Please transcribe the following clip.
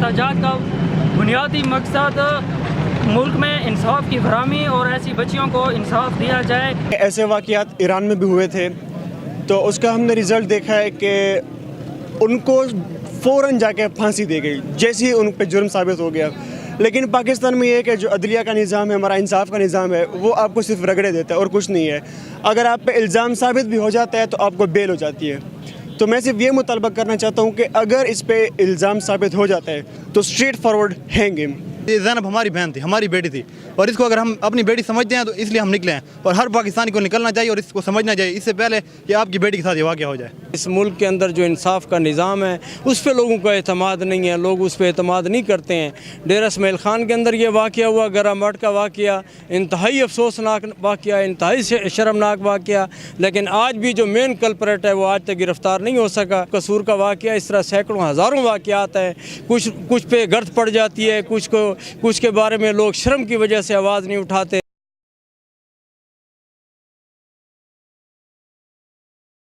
احتجاج کا بنیادی مقصد ملک میں انصاف کی فراہمی اور ایسی بچیوں کو انصاف دیا جائے۔ ایسے واقعات ایران میں بھی ہوئے تھے، تو اس کا ہم نے رزلٹ دیکھا ہے کہ ان کو فوراً جا کے پھانسی دی گئی جیسے ہی ان پہ جرم ثابت ہو گیا۔ لیکن پاکستان میں یہ ہے کہ جو عدلیہ کا نظام ہے، ہمارا انصاف کا نظام ہے، وہ آپ کو صرف رگڑے دیتا ہے اور کچھ نہیں ہے۔ اگر آپ پہ الزام ثابت بھی ہو جاتا ہے تو آپ کو بیل ہو جاتی ہے۔ تو میں صرف یہ مطالبہ کرنا چاہتا ہوں کہ اگر اس پہ الزام ثابت ہو جاتا ہے تو اسٹریٹ فارورڈ ہینگ ہم۔ زینب ہماری بہن تھی، ہماری بیٹی تھی، اور اس کو اگر ہم اپنی بیٹی سمجھتے ہیں تو اس لیے ہم نکلے ہیں، اور ہر پاکستانی کو نکلنا چاہیے اور اس کو سمجھنا چاہیے اس سے پہلے کہ آپ کی بیٹی کے ساتھ یہ واقعہ ہو جائے۔ اس ملک کے اندر جو انصاف کا نظام ہے اس پہ لوگوں کا اعتماد نہیں ہے، لوگ اس پہ اعتماد نہیں کرتے ہیں۔ ڈیرہ اسماعیل خان کے اندر یہ واقعہ ہوا، گرا مٹ کا واقعہ، انتہائی افسوسناک واقعہ، انتہائی شرمناک واقعہ، لیکن آج بھی جو مین کلپریٹ ہے وہ آج تک گرفتار نہیں ہو سکا۔ قصور کا واقعہ اس طرح سینکڑوں ہزاروں واقعات ہیں، کچھ پہ گرد پڑ جاتی ہے، کچھ کے بارے میں لوگ شرم کی وجہ سے آواز نہیں اٹھاتے۔